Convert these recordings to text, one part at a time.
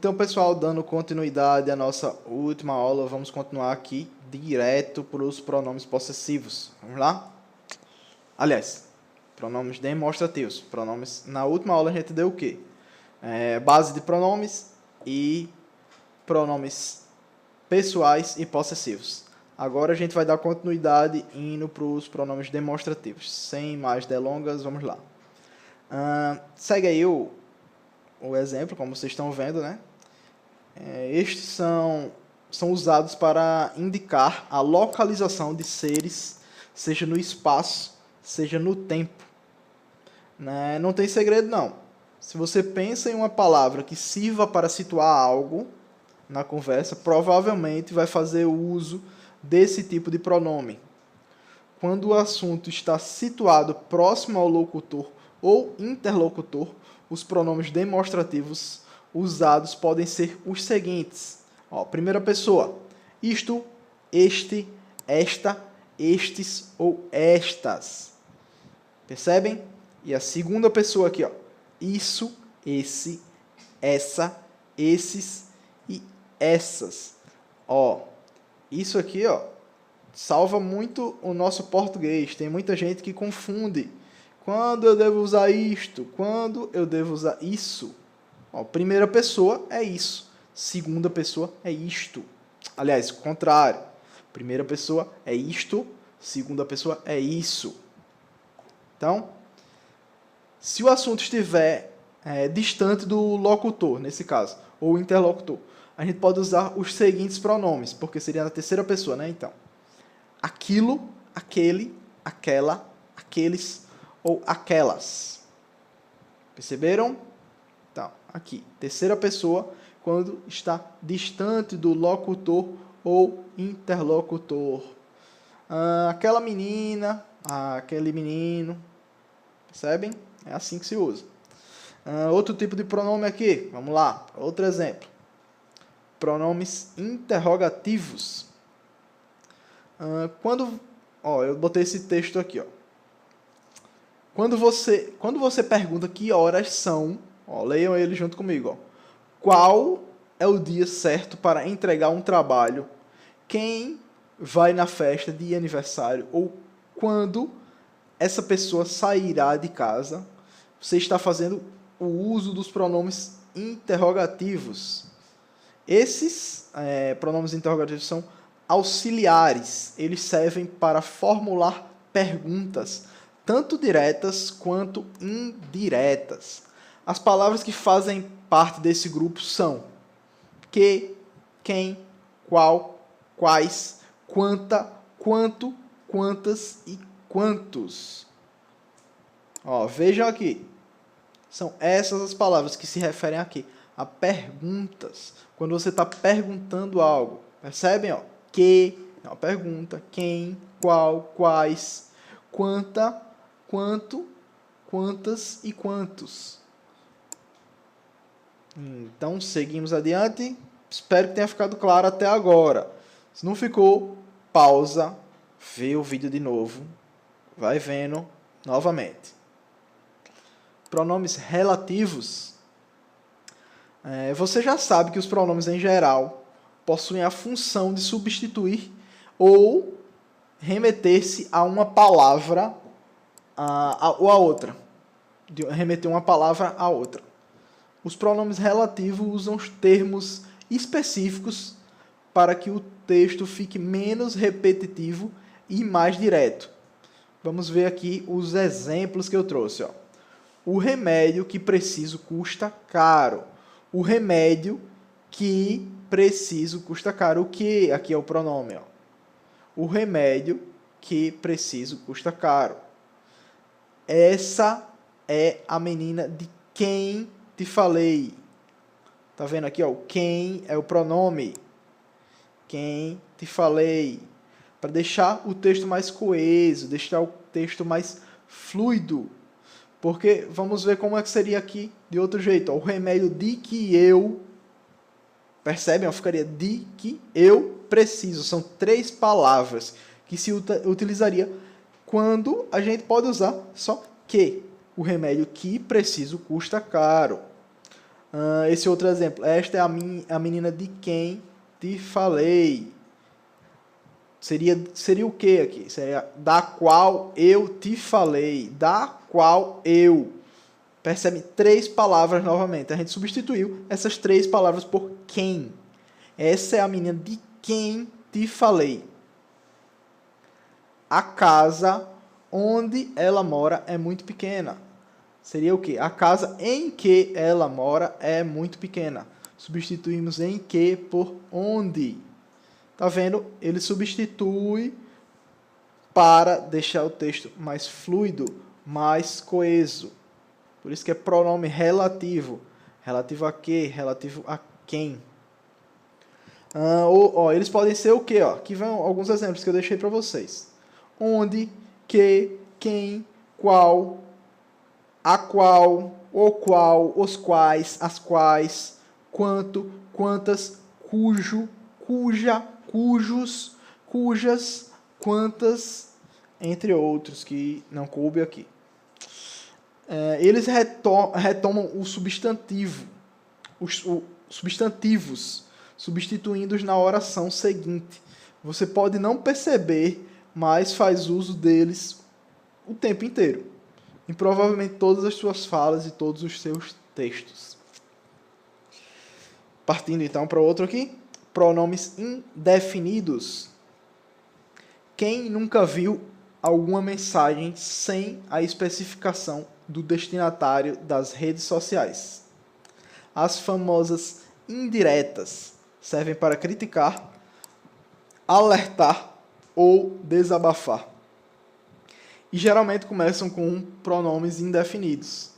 Então, pessoal, dando continuidade à nossa última aula, vamos continuar aqui direto para os pronomes possessivos. Vamos lá? Aliás, pronomes demonstrativos. Pronomes. Na última aula a gente deu o quê? Base de pronomes e pronomes pessoais e possessivos. Agora a gente vai dar continuidade indo para os pronomes demonstrativos. Sem mais delongas, vamos lá. Segue aí o exemplo, como vocês estão vendo, né? Estes são usados para indicar a localização de seres, seja no espaço, seja no tempo. Né? Não tem segredo, não. Se você pensa em uma palavra que sirva para situar algo na conversa, provavelmente vai fazer uso desse tipo de pronome. Quando o assunto está situado próximo ao locutor ou interlocutor, os pronomes demonstrativos usados podem ser os seguintes. Primeira pessoa: isto, este, esta, estes ou estas. Percebem? E a segunda pessoa aqui, isso, esse, essa, esses e essas. Isso aqui, salva muito o nosso português. Tem muita gente que confunde. Quando eu devo usar isto? Quando eu devo usar isso? Primeira pessoa é isso. Segunda pessoa é isto. Aliás, contrário. Primeira pessoa é isto. Segunda pessoa é isso. Então, se o assunto estiver distante do locutor, nesse caso, ou interlocutor, a gente pode usar os seguintes pronomes, porque seria na terceira pessoa, né? Então, aquilo, aquele, aquela, aqueles ou aquelas. Perceberam? Então, aqui, terceira pessoa, quando está distante do locutor ou interlocutor. Aquela menina, aquele menino. Percebem? É assim que se usa. Outro tipo de pronome aqui, vamos lá, outro exemplo. Pronomes interrogativos. Eu botei esse texto aqui, Quando você pergunta que horas são, leiam ele junto comigo, qual é o dia certo para entregar um trabalho? Quem vai na festa de aniversário? Ou quando essa pessoa sairá de casa? Você está fazendo o uso dos pronomes interrogativos. Esses pronomes interrogativos são auxiliares. Eles servem para formular perguntas, tanto diretas quanto indiretas. As palavras que fazem parte desse grupo são que, quem, qual, quais, quanta, quanto, quantas e quantos. Vejam aqui. São essas as palavras que se referem aqui a perguntas. Quando você está perguntando algo, percebem? Que é uma pergunta, quem, qual, quais, quanta, quanto, quantas e quantos. Então, seguimos adiante. Espero que tenha ficado claro até agora. Se não ficou, pausa, vê o vídeo de novo, vai vendo novamente. Pronomes relativos. Você já sabe que os pronomes em geral possuem a função de substituir ou remeter-se a uma palavra ou a outra. De remeter uma palavra a outra. Os pronomes relativos usam os termos específicos para que o texto fique menos repetitivo e mais direto. Vamos ver aqui os exemplos que eu trouxe. O remédio que preciso custa caro. O remédio que preciso custa caro. O que? Aqui é o pronome. O remédio que preciso custa caro. Essa é a menina de quem te falei. Tá vendo aqui? Quem é o pronome. Quem te falei. Para deixar o texto mais coeso, deixar o texto mais fluido. Porque vamos ver como é que seria aqui de outro jeito. O remédio de que eu... Percebem? Ficaria de que eu preciso. São 3 palavras que se utilizaria quando a gente pode usar só que. O remédio que preciso custa caro. Esse outro exemplo. Esta é a menina de quem te falei. Seria o que aqui? Seria da qual eu te falei. Da qual eu. Percebe? 3 palavras novamente. A gente substituiu essas 3 palavras por quem. Essa é a menina de quem te falei. A casa onde ela mora é muito pequena. Seria o quê? A casa em que ela mora é muito pequena. Substituímos em que por onde. Tá vendo? Ele substitui para deixar o texto mais fluido, mais coeso. Por isso que é pronome relativo. Relativo a quê? Relativo a quem? Eles podem ser o quê? Aqui vão alguns exemplos que eu deixei para vocês. Onde, que, quem, qual, a qual, o qual, os quais, as quais, quanto, quantas, cujo, cuja, cujos, cujas, quantas, entre outros que não coube aqui. Eles retomam o substantivo, os substantivos, substituindo-os na oração seguinte. Você pode não perceber, mas faz uso deles o tempo inteiro, em provavelmente todas as suas falas e todos os seus textos. Partindo então para outro aqui, pronomes indefinidos. Quem nunca viu alguma mensagem sem a especificação do destinatário das redes sociais? As famosas indiretas servem para criticar, alertar ou desabafar. E geralmente começam com pronomes indefinidos.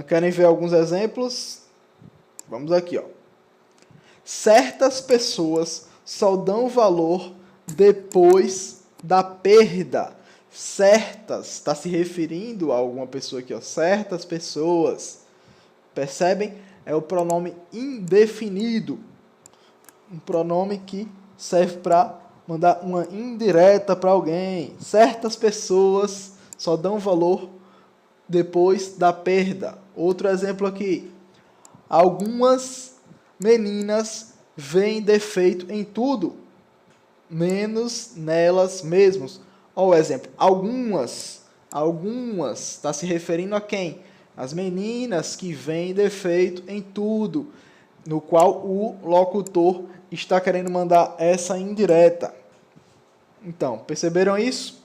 Querem ver alguns exemplos? Vamos aqui, ó. Certas pessoas só dão valor depois da perda. Certas, está se referindo a alguma pessoa aqui, ó. Certas pessoas. Percebem? É o pronome indefinido. Um pronome que serve para mandar uma indireta para alguém. Certas pessoas só dão valor depois da perda. Outro exemplo aqui. Algumas meninas veem defeito em tudo, menos nelas mesmas. Olha o exemplo. Algumas, está se referindo a quem? As meninas que veem defeito em tudo, no qual o locutor está querendo mandar essa indireta. Então, perceberam isso?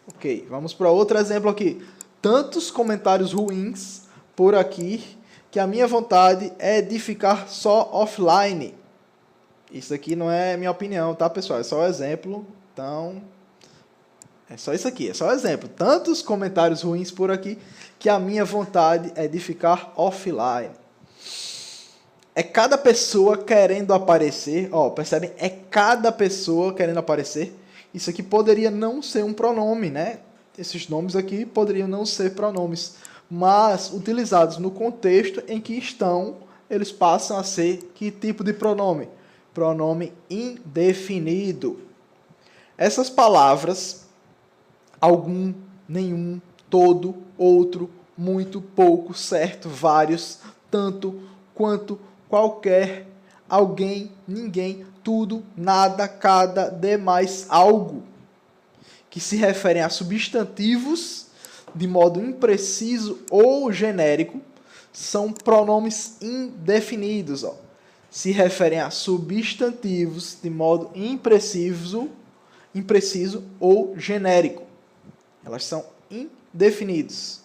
Ok, vamos para outro exemplo aqui. Tantos comentários ruins por aqui que a minha vontade é de ficar só offline. Isso aqui não é minha opinião, tá, pessoal? É só um exemplo. Então, é só isso aqui, é só um exemplo. Tantos comentários ruins por aqui que a minha vontade é de ficar offline. É cada pessoa querendo aparecer. Ó, percebem? É cada pessoa querendo aparecer. Isso aqui poderia não ser um pronome, né? Esses nomes aqui poderiam não ser pronomes, mas utilizados no contexto em que estão, eles passam a ser que tipo de pronome? Pronome indefinido. Essas palavras, algum, nenhum, todo, outro, muito, pouco, certo, vários, tanto, quanto, qualquer, alguém, ninguém, tudo, nada, cada, demais, algo, que se referem a substantivos de modo impreciso ou genérico, são pronomes indefinidos. Ó. Se referem a substantivos de modo impreciso ou genérico. Elas são indefinidos.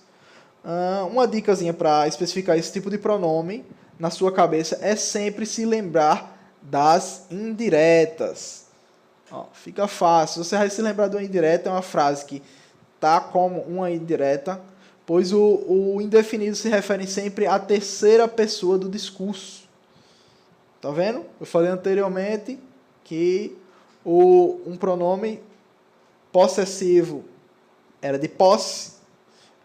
Uma dicasinha para especificar esse tipo de pronome na sua cabeça é sempre se lembrar das indiretas. Ó, fica fácil. Você vai se lembrar de uma indireta, é uma frase que está como uma indireta, pois o indefinido se refere sempre à terceira pessoa do discurso. Tá vendo? Eu falei anteriormente que um pronome possessivo era de posse,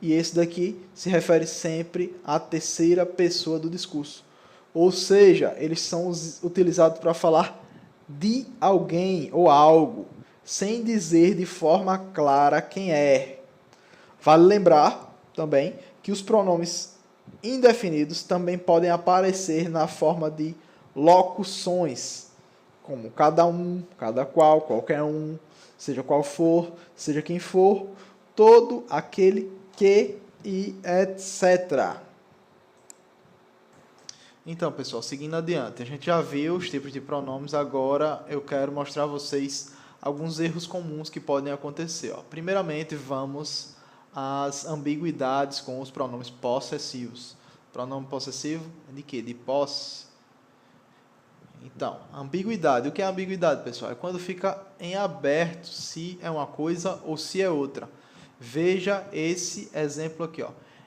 e esse daqui se refere sempre à terceira pessoa do discurso. Ou seja, eles são utilizados para falar de alguém ou algo, sem dizer de forma clara quem é. Vale lembrar também que os pronomes indefinidos também podem aparecer na forma de locuções, como cada um, cada qual, qualquer um, seja qual for, seja quem for, todo aquele que e etc. Então, pessoal, seguindo adiante, a gente já viu os tipos de pronomes, agora eu quero mostrar a vocês alguns erros comuns que podem acontecer. Primeiramente, vamos às ambiguidades com os pronomes possessivos. Pronome possessivo é de quê? De posse. Então, ambiguidade. O que é ambiguidade, pessoal? É quando fica em aberto se é uma coisa ou se é outra. Veja esse exemplo aqui.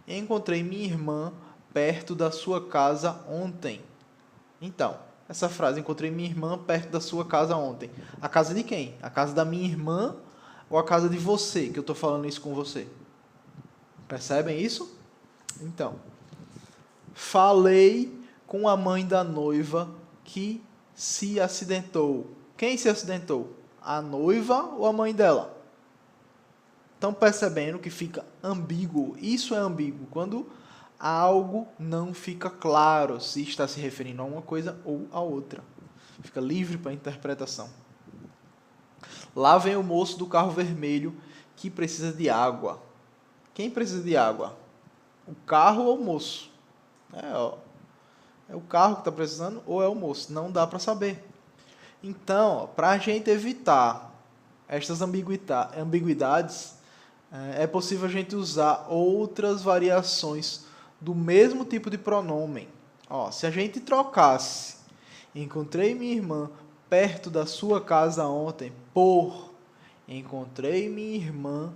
Encontrei minha irmã perto da sua casa ontem. Então, essa frase, encontrei minha irmã perto da sua casa ontem. A casa de quem? A casa da minha irmã ou a casa de você, que eu estou falando isso com você? Percebem isso? Então, falei com a mãe da noiva que se acidentou. Quem se acidentou? A noiva ou a mãe dela? Estão percebendo que fica ambíguo? Isso é ambíguo, quando algo não fica claro se está se referindo a uma coisa ou a outra. Fica livre para interpretação. Lá vem o moço do carro vermelho que precisa de água. Quem precisa de água? O carro ou o moço? É o carro que está precisando ou é o moço? Não dá para saber. Então, para a gente evitar estas ambiguidades, é possível a gente usar outras variações do mesmo tipo de pronome. Se a gente trocasse, encontrei minha irmã perto da sua casa ontem, por encontrei minha irmã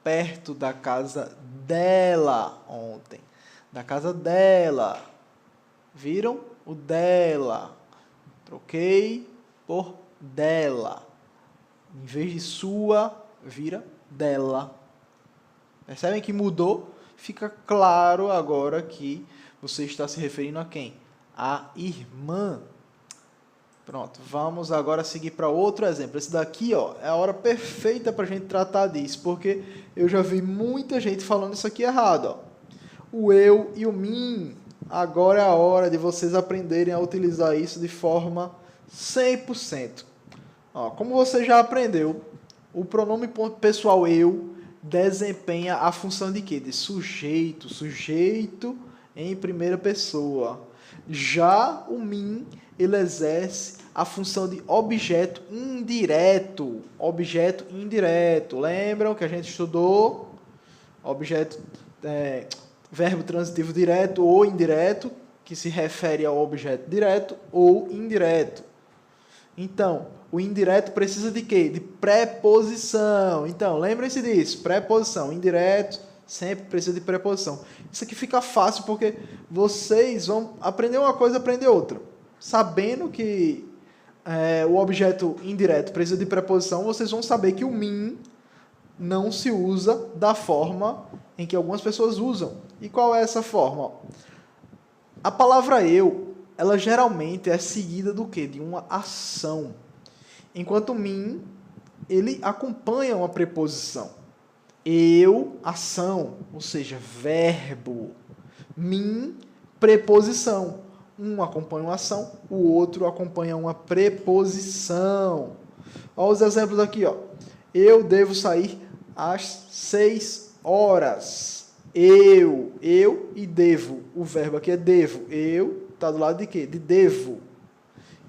perto da casa dela ontem. Da casa dela. Viram? O dela. Troquei por dela. Em vez de sua, vira dela. Percebem que mudou? Fica claro agora que você está se referindo a quem? A irmã. Pronto, vamos agora seguir para outro exemplo. Esse daqui é a hora perfeita para a gente tratar disso, porque eu já vi muita gente falando isso aqui errado. O eu e o mim. Agora é a hora de vocês aprenderem a utilizar isso de forma 100%. Como você já aprendeu, o pronome pessoal eu desempenha a função de quê? De sujeito, sujeito em primeira pessoa. Já o mim, ele exerce a função de objeto indireto. Objeto indireto. Lembram que a gente estudou? Verbo transitivo direto ou indireto, que se refere ao objeto direto ou indireto. Então, o indireto precisa de quê? De preposição. Então, lembrem-se disso. Preposição. Indireto sempre precisa de preposição. Isso aqui fica fácil porque vocês vão aprender uma coisa e aprender outra. Sabendo que o objeto indireto precisa de preposição, vocês vão saber que o mim não se usa da forma em que algumas pessoas usam. E qual é essa forma? A palavra eu, ela geralmente é seguida do quê? De uma ação. Enquanto o mim, ele acompanha uma preposição. Eu, ação, ou seja, verbo. Mim, preposição. Um acompanha uma ação, o outro acompanha uma preposição. Olha os exemplos aqui. Eu devo sair às 6 horas. Eu e devo. O verbo aqui é devo. Eu está do lado de quê? De devo.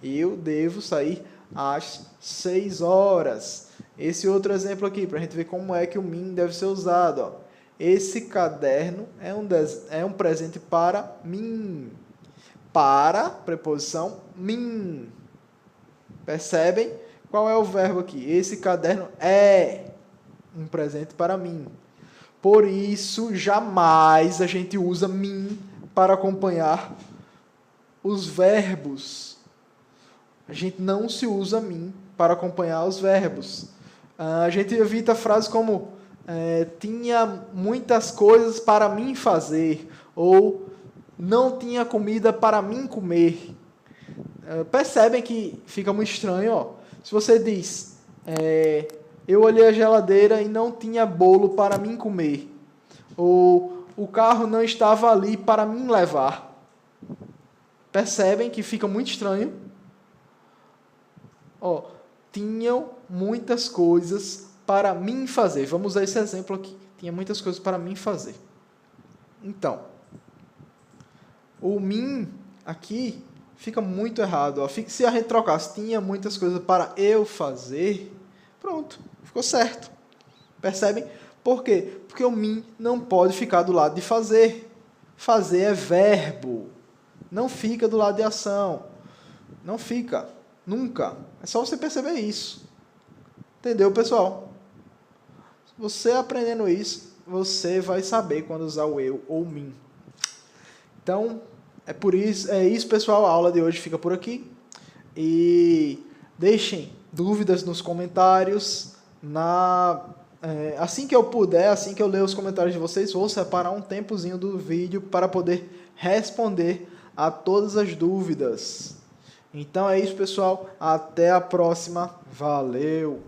Eu devo sair às 6 horas. Esse outro exemplo aqui, para a gente ver como é que o mim deve ser usado. Esse caderno é um presente para mim. Para, preposição, mim. Percebem? Qual é o verbo aqui? Esse caderno é um presente para mim. Por isso, jamais a gente usa mim para acompanhar os verbos. A gente não se usa mim para acompanhar os verbos. A gente evita frases como tinha muitas coisas para mim fazer, ou não tinha comida para mim comer. Percebem que fica muito estranho? Se você diz, eu olhei a geladeira e não tinha bolo para mim comer, ou o carro não estava ali para me levar. Percebem que fica muito estranho? Ó, tinham muitas coisas para mim fazer. Vamos usar esse exemplo aqui. Tinha muitas coisas para mim fazer. Então, o mim aqui fica muito errado. Ó. Se a gente trocasse, tinha muitas coisas para eu fazer, pronto, ficou certo. Percebem? Por quê? Porque o mim não pode ficar do lado de fazer. Fazer é verbo. Não fica do lado de ação. Não fica. Nunca. É só você perceber isso. Entendeu, pessoal? Você aprendendo isso, você vai saber quando usar o eu ou o mim. Então, é isso, pessoal. A aula de hoje fica por aqui. E deixem dúvidas nos comentários. Assim que eu puder, assim que eu ler os comentários de vocês, vou separar um tempozinho do vídeo para poder responder a todas as dúvidas. Então é isso, pessoal. Até a próxima. Valeu!